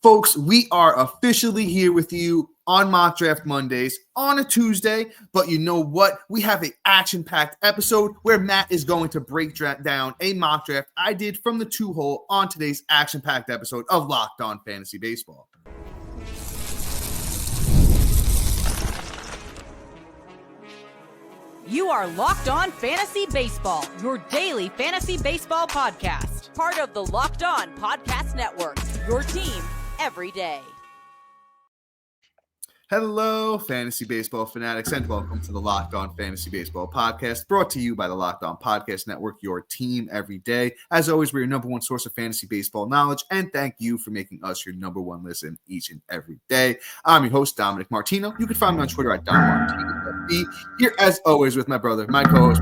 Folks, we are officially here with you on Mock Draft Mondays on a Tuesday, but you know what? We have an action-packed episode where Matt is going to break down a mock draft I did from the 2-hole on today's action-packed episode of Locked On Fantasy Baseball. You are Locked On Fantasy Baseball, your daily fantasy baseball podcast. Part of the Locked On Podcast Network, your team every day. Hello, fantasy baseball fanatics, and welcome to the Locked On Fantasy Baseball podcast, brought to you by the Locked On Podcast Network, your team every day. As always, we're your number one source of fantasy baseball knowledge, and thank you for making us your number one listen each and every day. I'm your host, Dominick Martino. You can find me on Twitter at DomMartino. Here, as always, with my brother, my co-host,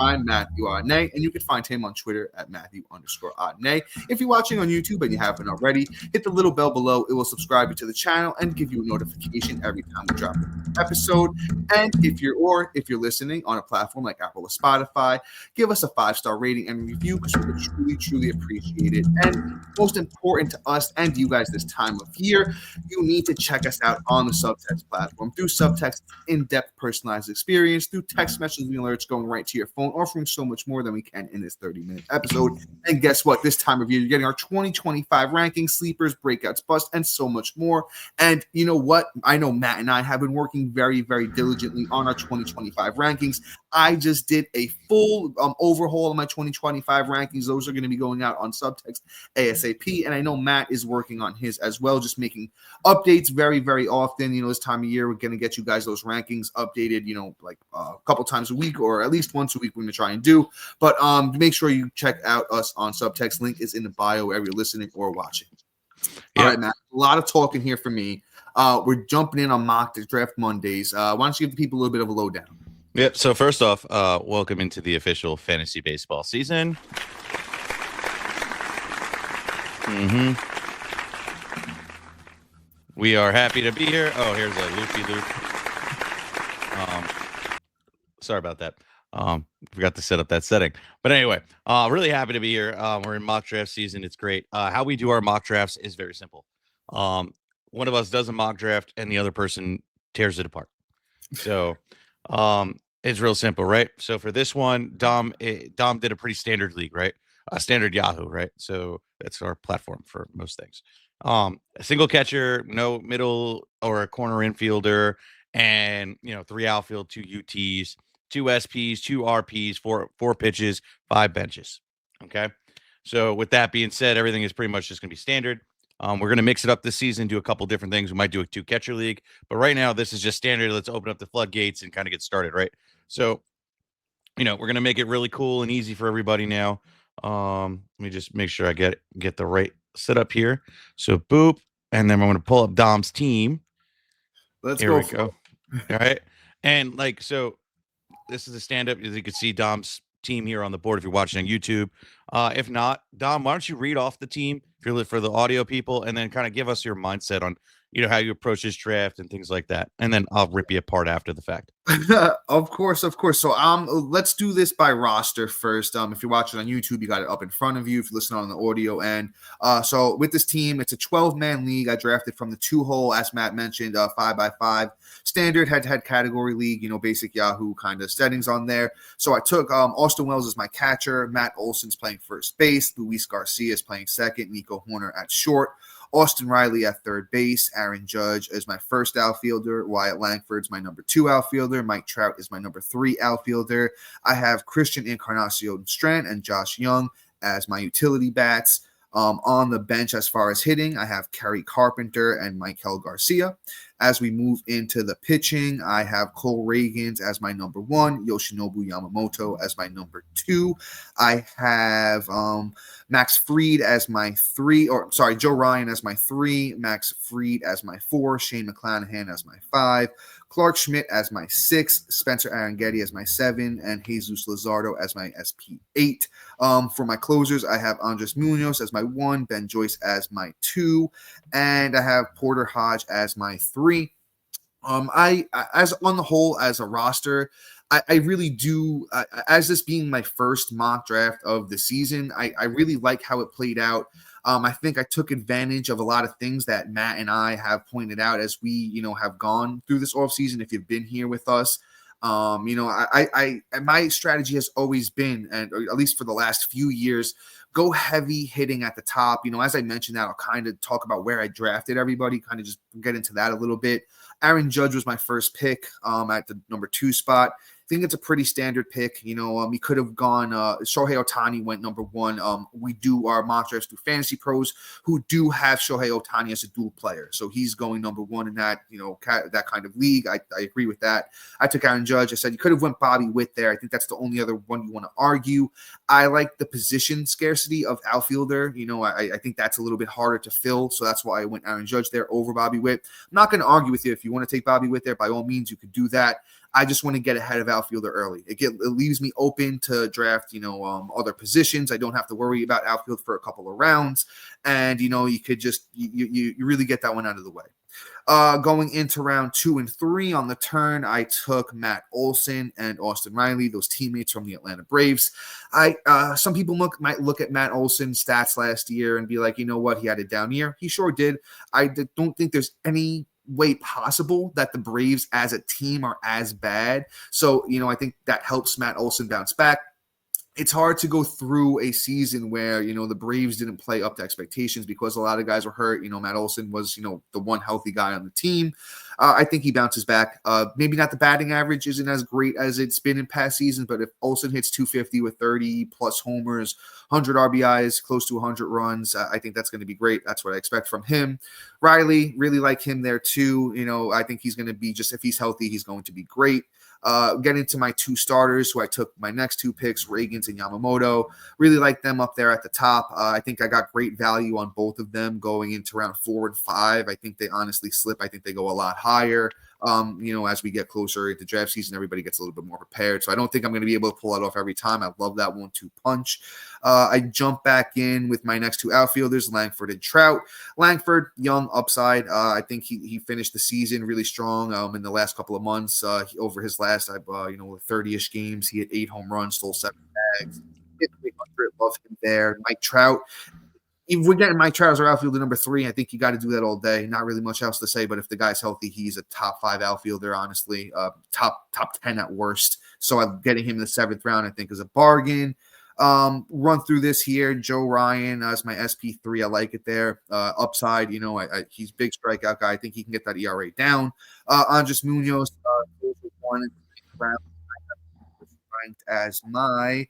Matthew Ahne, and you can find him on Twitter at Matthew_Ahne. If you're watching on YouTube and you haven't already, hit the little bell below. It will subscribe you to the channel and give you a notification every time we drop an episode. And if you're listening on a platform like Apple or Spotify, give us a 5-star rating and review because we would truly appreciate it. And most important to us and you guys this time of year, you need to check us out on the Subtext platform. Through Subtext, in-depth personalized experience, through text messaging alerts going right to your phone, offering so much more than we can in this 30-minute episode. And guess what? This time of year, you're getting our 2025 rankings, sleepers, breakouts, bust, and so much more. And you know what? I know Matt and I have been working very, very diligently on our 2025 rankings. I just did a full overhaul of my 2025 rankings. Those are going to be going out on Subtext ASAP. And I know Matt is working on his as well, just making updates very, very often. You know, this time of year, we're going to get you guys those rankings updated, you know, like a couple times a week or at least once a week we're going to try and do. But make sure you check out us on Subtext. Link is in the bio wherever you're listening or watching. All right, Matt, a lot of talking here for me. We're jumping in on Mock Draft Mondays. Why don't you give the people a little bit of a lowdown? Yep. So first off, welcome into the official fantasy baseball season. We are happy to be here. Oh, here's a loopy-loop. Sorry about that. Forgot to set up that setting. But anyway, really happy to be here. We're in mock draft season. It's great. How we do our mock drafts is very simple. One of us does a mock draft and the other person tears it apart. So it's real simple, right? So for this one, Dom did a pretty standard league, right? Standard Yahoo, right? So that's our platform for most things. A single catcher, no middle or a corner infielder, and 3 outfield, 2 UTs, 2 SPs, 2 RPs, 4 pitches, 5 benches. Okay. So with that being said, everything is pretty much just going to be standard. We're going to mix it up this season, do a couple different things. We might do a 2-catcher league, but right now this is just standard. Let's open up the floodgates and kind of get started, right? So, we're going to make it really cool and easy for everybody now. Let me just make sure I get the right setup here. So boop, and then I'm going to pull up Dom's team. Here we go. All right. And so this is a stand-up. As you can see, Dom's team here on the board if you're watching on YouTube. If not, Dom, why don't you read off the team for the audio people and then kind of give us your mindset on how you approach this draft and things like that. And then I'll rip you apart after the fact. Of course. So let's do this by roster first. If you're watching on YouTube, you got it up in front of you. If you're listening on the audio end. So with this team, it's a 12-man league. I drafted from the 2-hole, as Matt mentioned, 5x5 standard head-to-head category league, basic Yahoo kind of settings on there. So I took Austin Wells as my catcher. Matt Olson's playing first base. Luis Garcia is playing second. Nico Hoerner at short. Austin Riley at third base. Aaron Judge is my first outfielder. Wyatt Langford's my number 2 outfielder. Mike Trout is my number 3 outfielder. I have Christian Encarnacion-Strand and Josh Jung as my utility bats. On the bench as far as hitting, I have Kerry Carpenter and Michael Garcia. As we move into the pitching, I have Cole Ragans as my number 1, Yoshinobu Yamamoto as my number 2. I have Max Fried as my 3, Joe Ryan as my 3, Max Fried as my 4, Shane McClanahan as my 5, Clark Schmidt as my 6, Spencer Arangetti as my 7, and Jesus Luzardo as my SP8. For my closers, I have Andres Munoz as my 1, Ben Joyce as my 2, and I have Porter Hodge as my 3. I as on the whole, as a roster, I really do, as this being my first mock draft of the season, I really like how it played out. I think I took advantage of a lot of things that Matt and I have pointed out as we, have gone through this offseason. If you've been here with us, my strategy has always been, and at least for the last few years, go heavy hitting at the top. As I mentioned that, I'll kind of talk about where I drafted everybody, kind of just get into that a little bit. Aaron Judge was my first pick at the number 2 spot. I think it's a pretty standard pick. He could have gone. Shohei Ohtani went number 1. We do our mock drafts through Fantasy Pros, who do have Shohei Ohtani as a dual player, so he's going number 1 in that that kind of league. I agree with that. I took Aaron Judge. I said you could have went Bobby Witt there. I think that's the only other one you want to argue. I like the position scarcity of outfielder. I think that's a little bit harder to fill, so that's why I went Aaron Judge there over Bobby Witt. I'm not going to argue with you. If you want to take Bobby Witt there, by all means, you could do that. I just want to get ahead of outfielder early. It leaves me open to draft, other positions. I don't have to worry about outfield for a couple of rounds, and you could just you really get that one out of the way. Going into round 2 and 3 on the turn, I took Matt Olson and Austin Riley, those teammates from the Atlanta Braves. Some people might look at Matt Olson's stats last year and be like, you know what, he had a down year. He sure did. I don't think there's any way possible that the Braves as a team are as bad. So, I think that helps Matt Olson bounce back. It's hard to go through a season where, the Braves didn't play up to expectations because a lot of guys were hurt. Matt Olson was, the one healthy guy on the team. I think he bounces back. Maybe not the batting average isn't as great as it's been in past seasons, but if Olson hits 250 with 30 plus homers, 100 RBIs, close to 100 runs, I think that's going to be great. That's what I expect from him. Riley, really like him there too. I think he's going to be, just if he's healthy, he's going to be great. Getting to my 2 starters, who I took my next 2 picks, Ragans and Yamamoto. Really like them up there at the top. I think I got great value on both of them going into round 4 and 5. I think they honestly slip. I think they go a lot higher. As we get closer into draft season, everybody gets a little bit more prepared. So I don't think I'm going to be able to pull that off every time. I love that 1-2 punch. I jump back in with my next 2 outfielders, Langford and Trout. Langford, young upside. I think he finished the season really strong in the last couple of months. Over his last, 30-ish games, he had 8 home runs, stole 7 bags. Hit 300, love him there. Mike Trout. If we're getting Mike Trout as our outfielder number 3, I think you got to do that all day. Not really much else to say, but if the guy's healthy, he's a top 5 outfielder, honestly. Top 10 at worst. So I'm getting him in the 7th round, I think, is a bargain. Run through this here. Joe Ryan as my SP3. I like it there. Upside, he's a big strikeout guy. I think he can get that ERA down. Andres Munoz, 1 and 3 round, ranked as my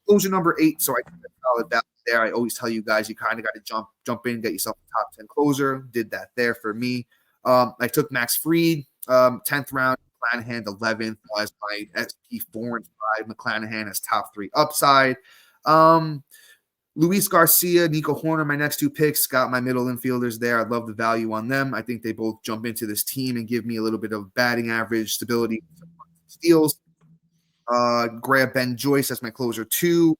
closer number 8. So I think that's solid value there. I always tell you guys, you kind of got to jump in, get yourself a top 10 closer. Did that there for me. I took Max Fried, 10th round. McClanahan 11th as my SP 4 and 5. McClanahan as top 3 upside. Luis Garcia, Nico Hoerner, my next 2 picks, got my middle infielders there. I love the value on them. I think they both jump into this team and give me a little bit of batting average stability, steals. Grab Ben Joyce as my closer 2.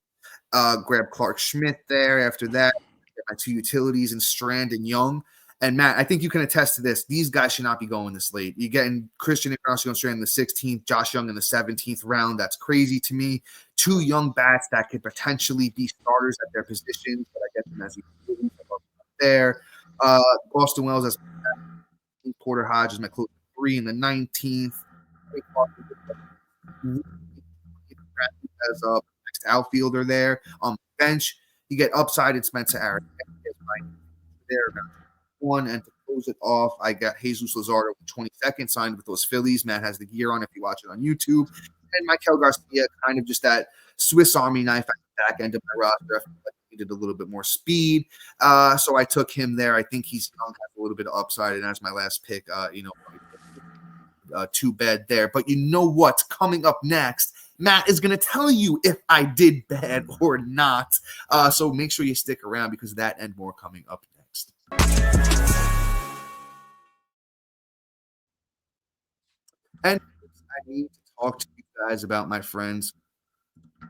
Grab Clark Schmidt there. After that, get my 2 utilities in Strand and Jung. And Matt, I think you can attest to this. These guys should not be going this late. You're getting Christian Encarnacion-Strand in the 16th, Josh Jung in the 17th round. That's crazy to me. 2 young bats that could potentially be starters at their positions, but I get them as utilities there. Austin Wells as Porter Hodge is my close 3 in the 19th. As a next outfielder there on the bench. You get upside in Spencer Aaron there. 1, and to close it off, I got Jesus Luzardo with 22nd, signed with those Phillies. Matt has the gear on if you watch it on YouTube. And Michael Garcia, kind of just that Swiss Army knife at the back end of my roster. I feel like he needed a little bit more speed. So I took him there. I think he's young, has a little bit of upside, and as my last pick, too bad there. But you know what's coming up next? Matt is going to tell you if I did bad or not. So make sure you stick around because of that and more coming up next. And I need to talk to you guys about my friends at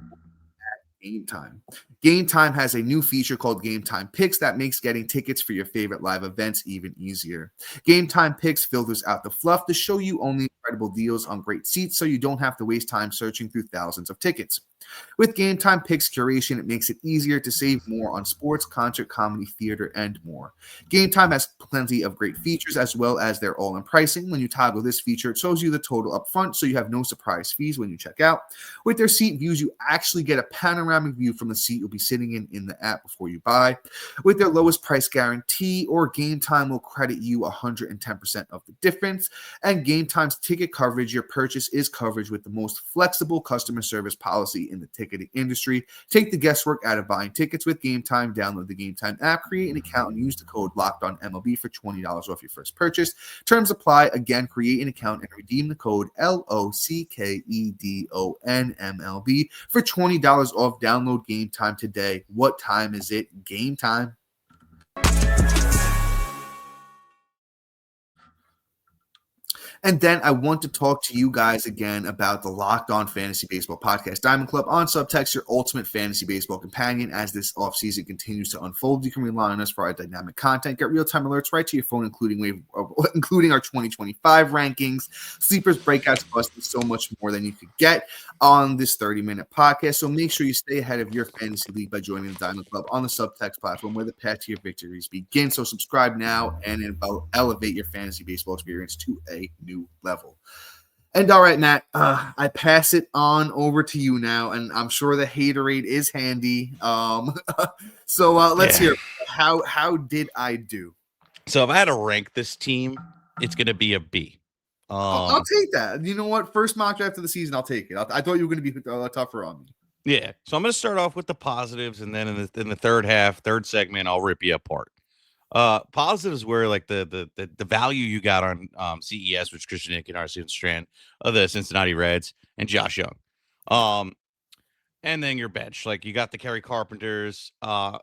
Game Time. Game Time has a new feature called Game Time Picks that makes getting tickets for your favorite live events even easier. Game Time Picks filters out the fluff to show you only incredible deals on great seats so you don't have to waste time searching through thousands of tickets. With Game Time Picks curation, it makes it easier to save more on sports, concert, comedy, theater, and more. Game Time has plenty of great features as well as their all-in pricing. When you toggle this feature, it shows you the total up front so you have no surprise fees when you check out. With their seat views, you actually get a panoramic view from the seat you'll be sitting in the app before you buy. With their lowest price guarantee, or Game Time will credit you 110% of the difference. And Game Time's ticket coverage, your purchase is coverage with the most flexible customer service policy in the ticketing industry. Take the guesswork out of buying tickets with Game Time. Download the Game Time app, create an account, and use the code LOCKEDONMLB for $20 off your first purchase. Terms apply. Again, create an account and redeem the code LOCKEDONMLB for $20 off. Download Game Time today. What time is it? Game time. And then I want to talk to you guys again about the Locked On Fantasy Baseball Podcast Diamond Club on Subtext, your ultimate fantasy baseball companion. As this offseason continues to unfold, you can rely on us for our dynamic content. Get real-time alerts right to your phone, including our 2025 rankings, sleepers, breakouts, busts, and so much more than you could get on this 30-minute podcast. So make sure you stay ahead of your fantasy league by joining the Diamond Club on the Subtext platform where the path to your victories begin. So subscribe now and elevate your fantasy baseball experience to a new level. And all right, Matt, I pass it on over to you now, and I'm sure the haterade is handy. So let's hear how did I do? So if I had to rank this team, it's going to be a B. I'll take that. You know what? First mock draft of the season, I'll take it. I thought you were going to be tougher on me. Yeah. So I'm going to start off with the positives, and then in the third segment, I'll rip you apart. Positives were like the value you got on CES, which Christian Encarnacion-Strand of the Cincinnati Reds, and Josh Jung. And then your bench, like you got the Kerry Carpenters. And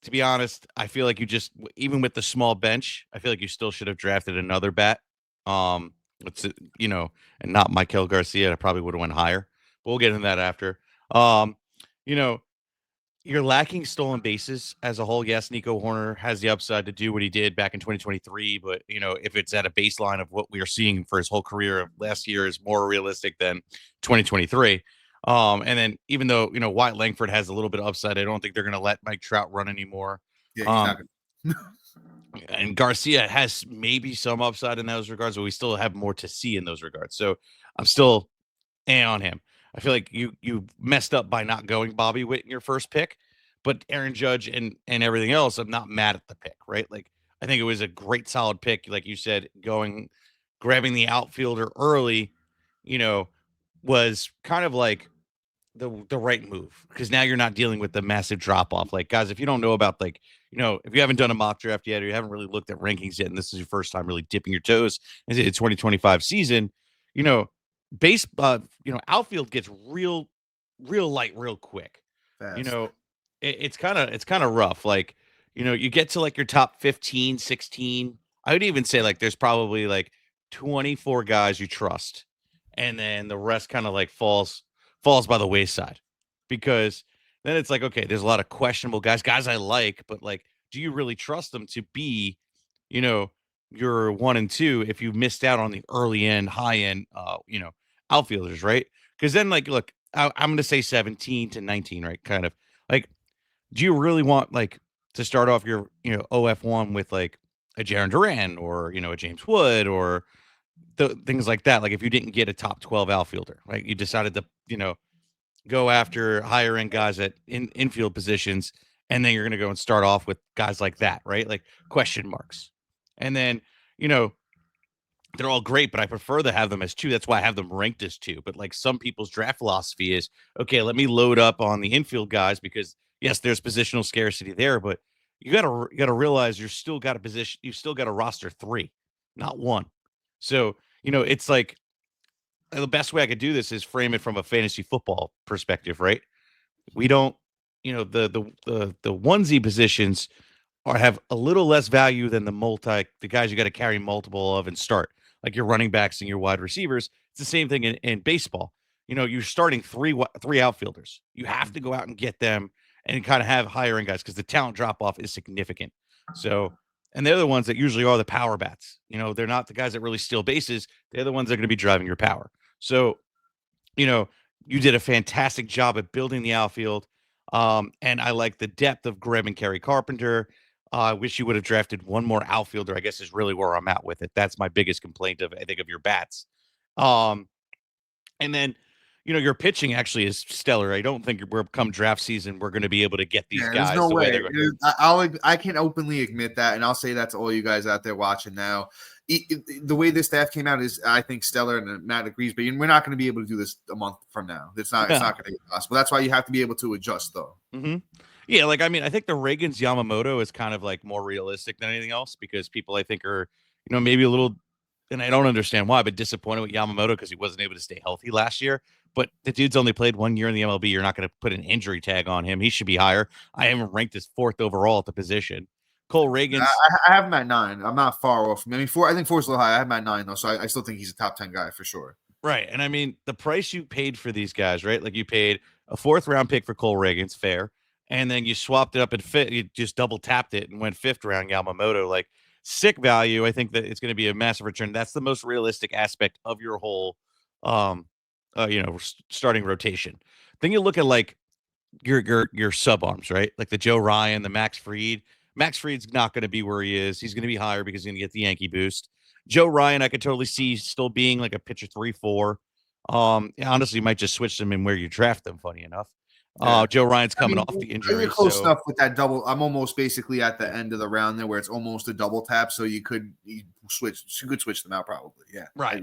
to be honest, I feel like you just, even with the small bench, I feel like you still should have drafted another bat. And not Michael Garcia. I probably would have went higher. But we'll get into that after. You're lacking stolen bases as a whole. Yes, Nico Hoerner has the upside to do what he did back in 2023, but if it's at a baseline of what we are seeing for his whole career of last year is more realistic than 2023. And then even though Wyatt Langford has a little bit of upside, I don't think they're going to let Mike Trout run anymore. Yeah, he's not gonna. And Garcia has maybe some upside in those regards, but we still have more to see in those regards. So I'm still on him. I feel like you messed up by not going Bobby Witt in your first pick, but Aaron Judge and everything else, I'm not mad at the pick, right? Like, I think it was a great, solid pick. Like you said, grabbing the outfielder early, was kind of like the right move, because now you're not dealing with the massive drop off. Like, guys, if you don't know about if you haven't done a mock draft yet, or you haven't really looked at rankings yet, and this is your first time really dipping your toes into the 2025 season, outfield gets real light real quick. Fast. It's kind of rough. Like, you get to like your top 15, 16. I would even say like there's probably like 24 guys you trust, and then the rest kind of like falls by the wayside, because then it's like, okay, there's a lot of questionable guys I like, but like, do you really trust them to be, your 1 and 2 if you missed out on the early end, high end, outfielders, right? Because then, like, look, I'm going to say 17 to 19, right? Kind of like, do you really want like to start off your, OF1 with like a Jaron Duran or, a James Wood or things like that? Like, if you didn't get a top 12 outfielder, right? You decided to, go after higher end guys at infield positions, and then you're going to go and start off with guys like that, right? Like question marks. And then, they're all great, but I prefer to have them as 2. That's why I have them ranked as 2. But like, some people's draft philosophy is, okay, let me load up on the infield guys, because yes, there's positional scarcity there, but you gotta realize you've still got a roster 3, not 1. So, it's like, the best way I could do this is frame it from a fantasy football perspective, right? We don't, the onesie positions have a little less value than the guys you got to carry multiple of and start, like your running backs and your wide receivers. It's the same thing in baseball. You're starting three outfielders. You have to go out and get them and kind of have higher end guys, because the talent drop off is significant. So And they're the ones that usually are the power bats. They're not the guys that really steal bases. They're the ones that are going to be driving your power. So, you did a fantastic job at building the outfield. And I like the depth of Greb and Kerry Carpenter. I wish you would have drafted one more outfielder, I guess is really where I'm at with it. That's my biggest complaint I think, of your bats. Um, and then, your pitching actually is stellar. I don't think we're come draft season, we're going to be able to get these guys there's no way way. they're going. I can openly admit that, and I'll say that to all you guys out there watching now. The way this staff came out is, I think, stellar, and Matt agrees. But we're not going to be able to do this a month from now. It's not going to be possible. That's why you have to be able to adjust, though. Mm-hmm. Yeah, I think the Ragans Yamamoto is kind of more realistic than anything else, because people I think are maybe a little, and I don't understand why, but disappointed with Yamamoto because he wasn't able to stay healthy last year. But the dude's only played 1 year in the MLB. You're not going to put an injury tag on him. He should be higher. I am ranked as 4th overall at the position. Cole Ragans. I have him at 9. I'm not far off. I think 4 is a little high. I have him at 9, though, so I still think he's a top 10 guy for sure. Right. And I mean, the price you paid for these guys, right? You paid a 4th round pick for Cole Ragans, fair. And then you swapped it up and you just double tapped it and went 5th round Yamamoto. Sick value. I think that it's going to be a massive return. That's the most realistic aspect of your whole starting rotation. Then you look at your sub arms, right? The Joe Ryan, the Max Fried. Max Fried's not going to be where he is. He's going to be higher because he's going to get the Yankee boost. Joe Ryan, I could totally see still being a pitcher 3-4. Honestly, you might just switch them in where you draft them. Funny enough, Joe Ryan's coming off the injury. You're close enough with that double. I'm almost basically at the end of the round there, where it's almost a double tap. So you could switch them out probably. Yeah, right.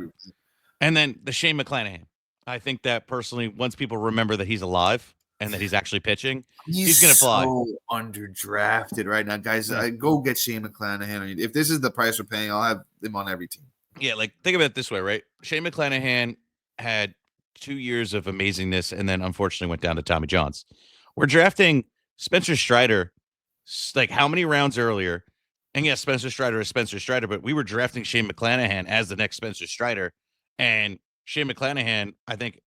And then the Shane McClanahan. I think that personally, once people remember that he's alive and that he's actually pitching, he's going to fly. So underdrafted right now, guys. Go get Shane McClanahan. If this is the price we're paying, I'll have him on every team. Yeah, think about it this way, right? Shane McClanahan had 2 years of amazingness and then unfortunately went down to Tommy John's. We're drafting Spencer Strider how many rounds earlier? And yes, Spencer Strider is Spencer Strider, but we were drafting Shane McClanahan as the next Spencer Strider. And Shane McClanahan, I think,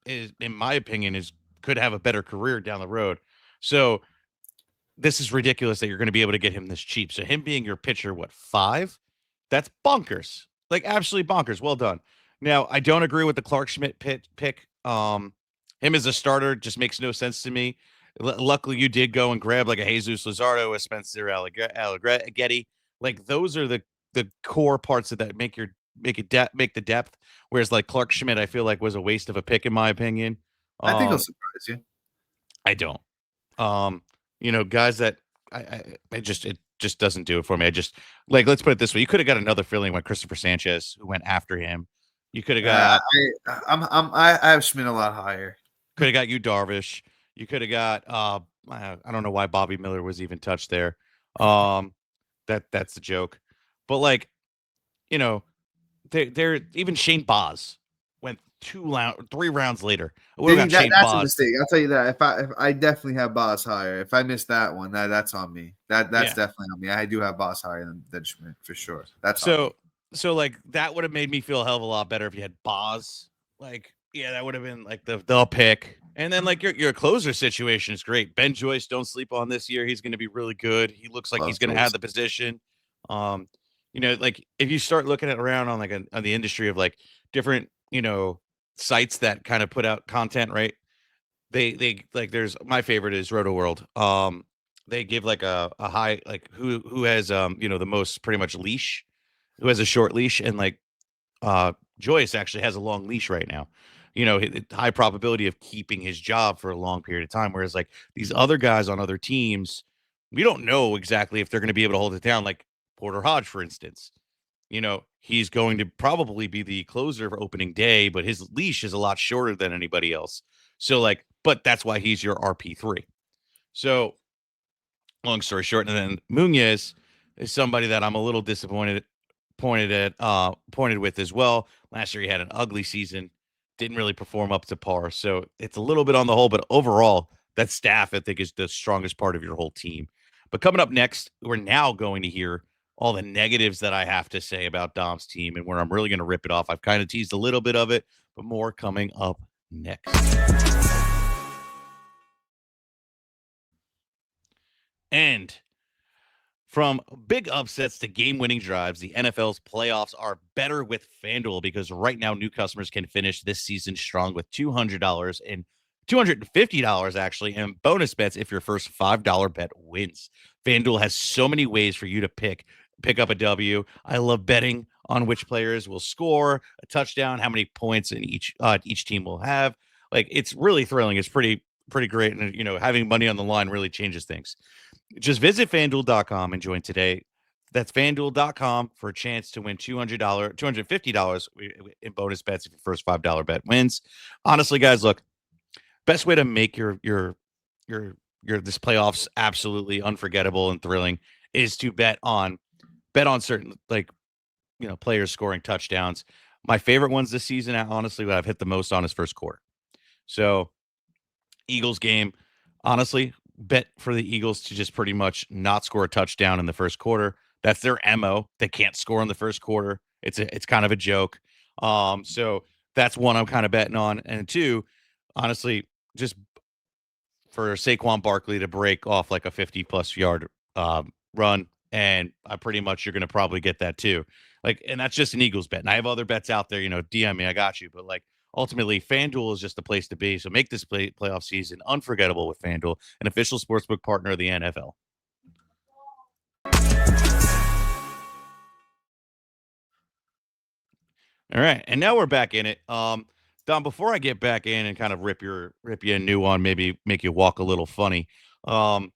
is, in my opinion, could have a better career down the road. So this is ridiculous that you're going to be able to get him this cheap. So him being your pitcher, 5? That's bonkers. Absolutely bonkers. Well done. Now, I don't agree with the Clark Schmidt pick. Him as a starter just makes no sense to me. Luckily, you did go and grab a Jesus Luzardo, a Spencer Allegretti. Those are the core parts of that make the depth. Whereas Clark Schmidt, I feel was a waste of a pick in my opinion. I think he'll surprise you. I don't. Guys that it just doesn't do it for me. I just let's put it this way: you could have got another filling like Christopher Sanchez, who went after him. You could have got. I have Schmidt a lot higher. Could have got you Darvish. You could have got. I don't know why Bobby Miller was even touched there. That's the joke. But they're even Shane Baz went 3 rounds later. That's a mistake. I'll tell you that. If I definitely have Baz higher. If I missed that one, that's on me. That's definitely on me. I do have Baz higher than Schmidt for sure. That's so that would have made me feel a hell of a lot better if you had Baz. That would have been the pick. And then your closer situation is great. Ben Joyce, don't sleep on this year. He's going to be really good. He looks like he's going to have the position. If you start looking at around on on the industry of different sites that kind of put out content, right? They there's my favorite is Roto World. They give a high who has the most pretty much leash, who has a short leash, and Joyce actually has a long leash right now. High probability of keeping his job for a long period of time. Whereas these other guys on other teams, we don't know exactly if they're going to be able to hold it down. Porter Hodge, for instance, he's going to probably be the closer for opening day, but his leash is a lot shorter than anybody else. So but that's why he's your RP3. So long story short, and then Munoz is somebody that I'm a little disappointed with as well. Last year he had an ugly season, didn't really perform up to par. So it's a little bit on the whole, but overall, that staff I think is the strongest part of your whole team. But coming up next, we're now going to hear all the negatives that I have to say about Dom's team and where I'm really going to rip it off. I've kind of teased a little bit of it, but more coming up next. And From big upsets to game-winning drives, the NFL's playoffs are better with FanDuel because right now new customers can finish this season strong with $200 and $250 actually in bonus bets if your first $5 bet wins. FanDuel has so many ways for you to pick up a W. I love betting on which players will score a touchdown, how many points in each team will have. Like, it's really thrilling. It's pretty great, and having money on the line really changes things. Just visit fanduel.com and join today. That's fanduel.com for a chance to win $250 in bonus bets if your first $5 bet wins. Honestly, guys, look, best way to make your this playoffs absolutely unforgettable and thrilling is to bet on certain, like, players scoring touchdowns. My favorite ones this season, honestly, what I've hit the most on is first quarter. So Eagles game, honestly, bet for the Eagles to just pretty much not score a touchdown in the first quarter. That's their MO. They can't score in the first quarter. It's kind of a joke. So that's one I'm kind of betting on. And two, honestly, just for Saquon Barkley to break off like a 50-plus yard run, and you're going to probably get that too. Like, and that's just an Eagles bet. And I have other bets out there, DM me, I got you. But like, ultimately, FanDuel is just the place to be. So make this playoff season unforgettable with FanDuel, an official sportsbook partner of the NFL. All right, and now we're back in it. Dom, before I get back in and kind of rip you a new one, maybe make you walk a little funny. Can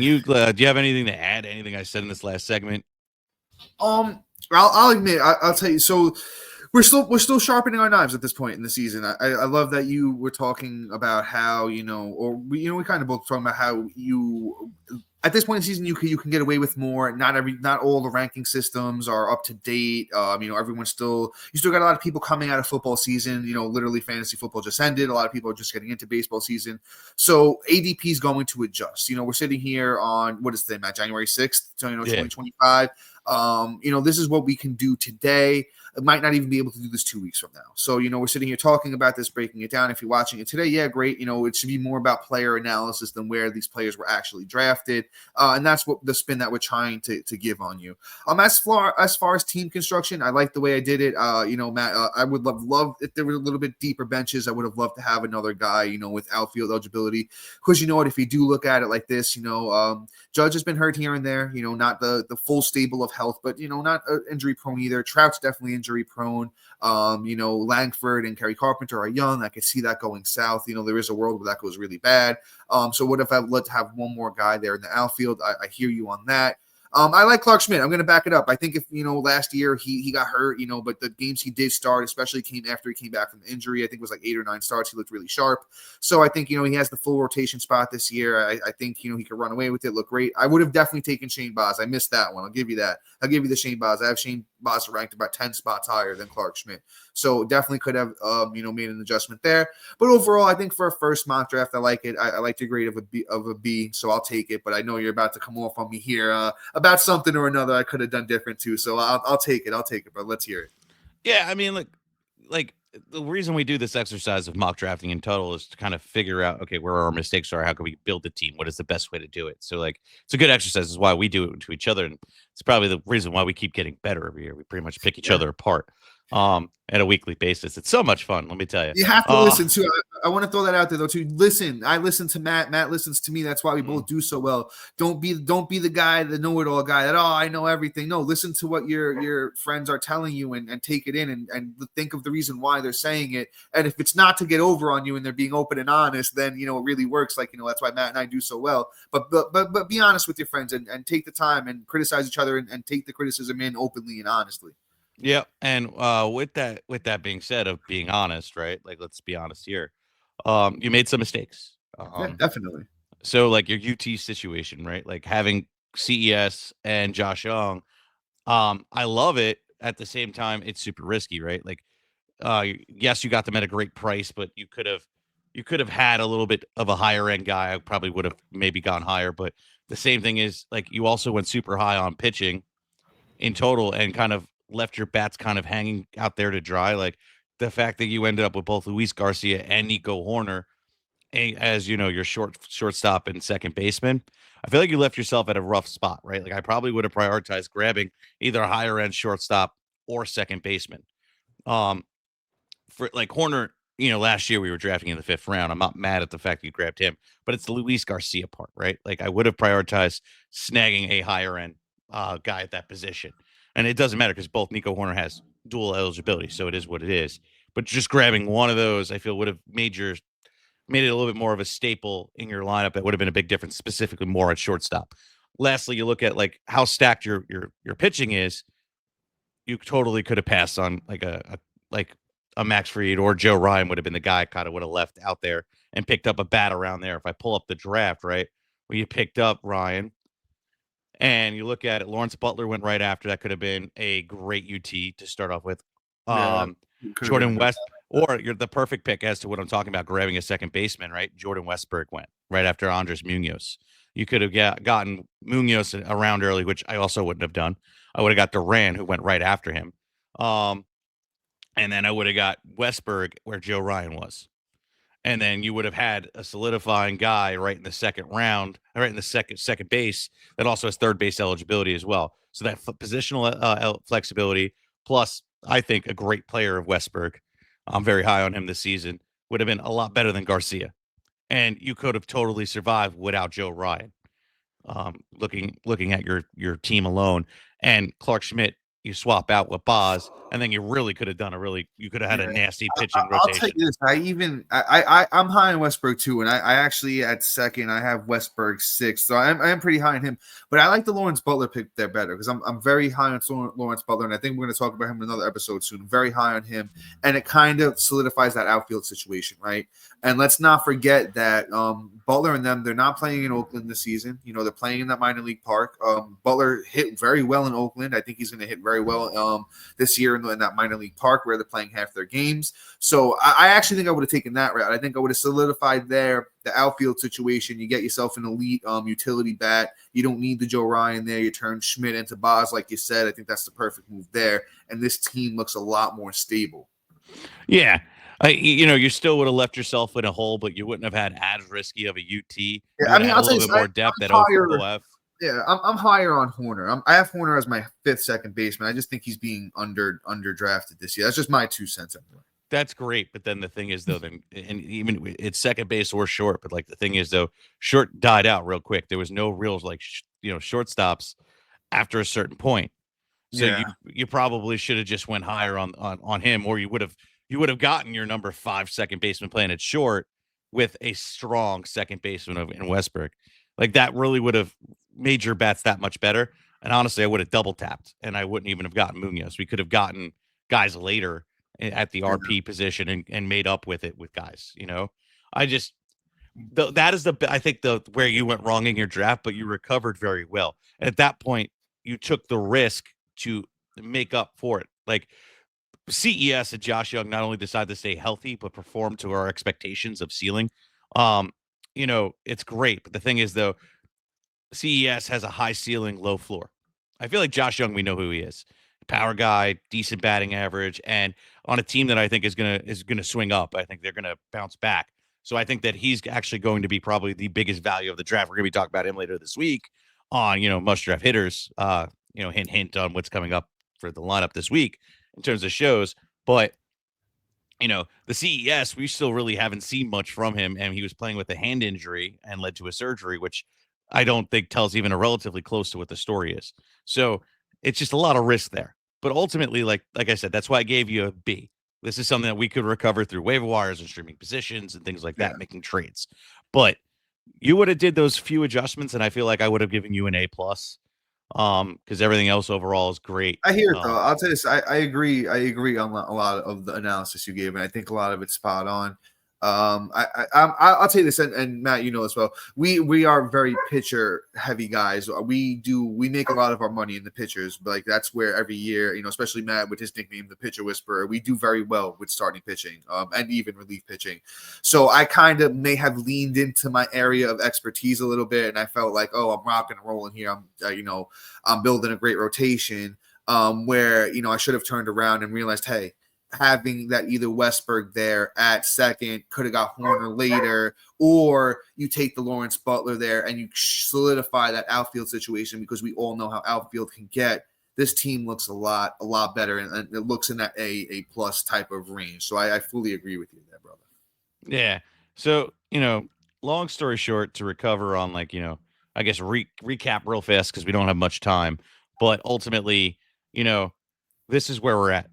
you do you have anything to add? Anything I said in this last segment? I'll admit, I'll tell you. So we're still sharpening our knives at this point in the season. I love that you were talking about how we kind of both talking about how you at this point in the season you can get away with more. Not all the ranking systems are up to date. Everyone's you still got a lot of people coming out of football season. Literally fantasy football just ended. A lot of people are just getting into baseball season. So ADP is going to adjust. We're sitting here on what is today, Matt? January 6th, 2025. This is what we can do today. I might not even be able to do this 2 weeks from now. So, we're sitting here talking about this, breaking it down. If you're watching it today, yeah, great. It should be more about player analysis than where these players were actually drafted. And that's what the spin that we're trying to give on you. As far as team construction, I like the way I did it. Matt, I would love if there were a little bit deeper benches. I would have loved to have another guy, with outfield eligibility. Because if you do look at it like this, Judge has been hurt here and there, not the full stable of health, but, not injury prone either. Trout's definitely injury prone. Langford and Kerry Carpenter are young. I could see that going south. There is a world where that goes really bad. So what if I'd love to have one more guy there in the outfield? I hear you on that. I like Clark Schmidt. I'm going to back it up. I think if, last year he got hurt, but the games he did start, especially came after he came back from the injury. I think it was like 8 or 9 starts. He looked really sharp. So I think, he has the full rotation spot this year. I think, he could run away with it, look great. I would have definitely taken Shane Baz. I missed that one. I'll give you that. I'll give you the Shane Baz. I have Shane Baz ranked about 10 spots higher than Clark Schmidt. So definitely could have, made an adjustment there. But overall, I think for a first mock draft, I like it. I like the grade of a B, so I'll take it. But I know you're about to come off on me here about something or another I could have done different too. So I'll take it. But let's hear it. Yeah, I mean, like the reason we do this exercise of mock drafting in total is to kind of figure out, okay, where our mistakes are. How can we build the team? What is the best way to do it? So, like, it's a good exercise. Is why we do it to each other, and it's probably the reason why we keep getting better every year. We pretty much pick each other apart at a weekly basis. It's so much fun, let me tell you. You have to listen to it. I want to throw that out there though too. Listen, I listen to Matt. Matt listens to me. That's why we both do so well. Don't be the guy, the know-it-all guy that I know everything. No, listen to what your friends are telling you and take it in and think of the reason why they're saying it. And if it's not to get over on you and they're being open and honest, then it really works. Like, that's why Matt and I do so well. But be honest with your friends and take the time and criticize each other and take the criticism in openly and honestly. Yeah, and with that being said, of being honest, right? Like, let's be honest here. You made some mistakes. Yeah, definitely. So, like, your UT situation, right? Like having CES and Josh Young. I love it. At the same time, it's super risky, right? Like, yes, you got them at a great price, but you could have had a little bit of a higher end guy. I probably would have maybe gone higher, but the same thing is, like, you also went super high on pitching in total and kind of left your bats kind of hanging out there to dry. Like, the fact that you ended up with both Luis Garcia and Nico Hoerner, as you know, your shortstop and second baseman, I feel like you left yourself at a rough spot, right? Like I probably would have prioritized grabbing either a higher end shortstop or second baseman. Um, for like Hoerner, last year we were drafting in the 5th round. I'm not mad at the fact that you grabbed him, but it's the Luis Garcia part, right? Like I would have prioritized snagging a higher end guy at that position. And it doesn't matter because both Nico Hoerner has dual eligibility, so it is what it is. But just grabbing one of those, I feel would have made it a little bit more of a staple in your lineup. That would have been a big difference, specifically more at shortstop. Lastly, you look at like how stacked your pitching is. You totally could have passed on like a Max Fried or Joe Ryan would have been the guy I kind of would have left out there and picked up a bat around there. If I pull up the draft, right, where you picked up Ryan and you look at it, Lawrence Butler went right after. That could have been a great UT to start off with. Yeah, Jordan West, or you're the perfect pick as to what I'm talking about, grabbing a second baseman, right? Jordan Westberg went right after Andres Munoz. You could have gotten Munoz around early, which I also wouldn't have done. I would have got Duran, who went right after him. And then I would have got Westberg where Joe Ryan was. And then you would have had a solidifying guy right in the second round, right in the second base that also has third base eligibility as well. So that positional flexibility, plus I think a great player of Westberg, I'm very high on him this season, would have been a lot better than Garcia. And you could have totally survived without Joe Ryan. Looking at your team alone, and Clark Schmidt, you swap out with Boz, and then you really could have done you could have had a nasty pitching rotation. I'll tell you this. I'm high on Westberg too, and I actually at second I have Westberg 6th, so I am pretty high on him. But I like the Lawrence Butler pick there better because I'm very high on Lawrence Butler, and I think we're going to talk about him in another episode soon. I'm very high on him, and it kind of solidifies that outfield situation, right? And let's not forget that Butler and them, they're not playing in Oakland this season. They're playing in that minor league park. Butler hit very well in Oakland. I think he's going to hit very well this year in that minor league park where they're playing half their games. So I actually think I would have taken that route. I think I would have solidified the outfield situation. You get yourself an elite utility bat. You don't need the Joe Ryan there. You turn Schmidt into Boz, like you said. I think that's the perfect move there. And this team looks a lot more stable. Yeah. You still would have left yourself in a hole, but you wouldn't have had as risky of a UT. Yeah, I mean, I'll a little bit more depth at OF. Yeah, I'm higher on Hoerner. I have Hoerner as my 5th second baseman. I just think he's being underdrafted this year. That's just my 2 cents. Anyway. That's great, but then the thing is, though, and even it's second base or short, but like the thing is, though, short died out real quick. There was no real shortstops after a certain point. So you probably should have just went higher on him, or you would have gotten your number 5 second baseman playing at short with a strong second baseman in Westberg. Like that really would have made your bats that much better. And honestly, I would have double tapped and I wouldn't even have gotten Munoz. We could have gotten guys later at the RP position and made up with it with guys, that is I think where you went wrong in your draft, but you recovered very well. And at that point, you took the risk to make up for it. Like CES and Josh Jung not only decided to stay healthy, but perform to our expectations of ceiling. It's great. But the thing is, though, CES has a high ceiling, low floor. I feel like Josh Jung, we know who he is. Power guy, decent batting average, and on a team that I think is gonna swing up. I think they're gonna bounce back. So I think that he's actually going to be probably the biggest value of the draft. We're gonna be talking about him later this week on must draft hitters. Hint on what's coming up for the lineup this week in terms of shows. But the CES, we still really haven't seen much from him, and he was playing with a hand injury and led to a surgery, which I don't think tells even a relatively close to what the story is. So it's just a lot of risk there. But ultimately, like I said, that's why I gave you a B. This is something that we could recover through waiver wires and streaming positions and things like that, making trades. But you would have did those few adjustments, and I feel like I would have given you an A+. Because everything else overall is great. I hear it though. I'll tell you this. I agree on a lot of the analysis you gave, and I think a lot of it's spot on. I'll tell you this, and Matt, as well. We are very pitcher heavy guys. We make a lot of our money in the pitchers, but like that's where every year, especially Matt with his nickname, the Pitcher Whisperer, we do very well with starting pitching, and even relief pitching. So I kind of may have leaned into my area of expertise a little bit, and I felt like, oh, I'm rocking and rolling here. I'm building a great rotation. Where I should have turned around and realized, hey, having that either Westberg there at second could have got Hoerner later, or you take the Lawrence Butler there and you solidify that outfield situation, because we all know how outfield can get. This team looks a lot better, and it looks in that A plus type of range. So I fully agree with you there, brother. Yeah. So, long story short, to recover on I guess recap real fast because we don't have much time. But ultimately, this is where we're at.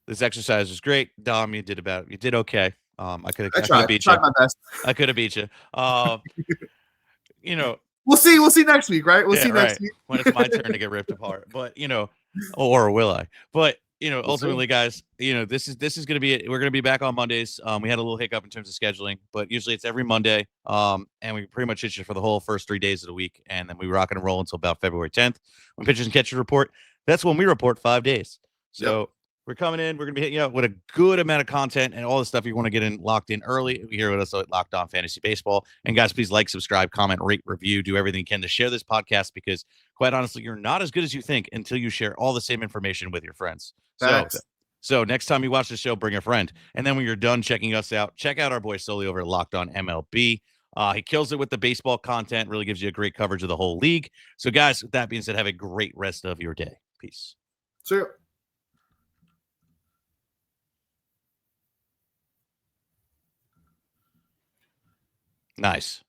This exercise was great. Dom, you did okay. I could have beat you. My best. I could have beat you. We'll see next week, right? We'll see next week when it's my turn to get ripped apart. But or will I? But ultimately, guys, this is gonna be it. We're gonna be back on Mondays. We had a little hiccup in terms of scheduling, but usually it's every Monday. And we pretty much hit you for the whole first 3 days of the week, and then we rock and roll until about February 10th when pitchers and catchers report. That's when we report 5 days. So. Yep. We're coming in. We're going to be hitting you up with a good amount of content and all the stuff you want to get in locked in early. We here with us at Locked On Fantasy Baseball. And guys, please like, subscribe, comment, rate, review, do everything you can to share this podcast, because quite honestly, you're not as good as you think until you share all the same information with your friends. So next time you watch the show, bring a friend. And then when you're done checking us out, check out our boy Sully over at Locked On MLB. He kills it with the baseball content, really gives you a great coverage of the whole league. So guys, with that being said, have a great rest of your day. Peace. See you. Nice.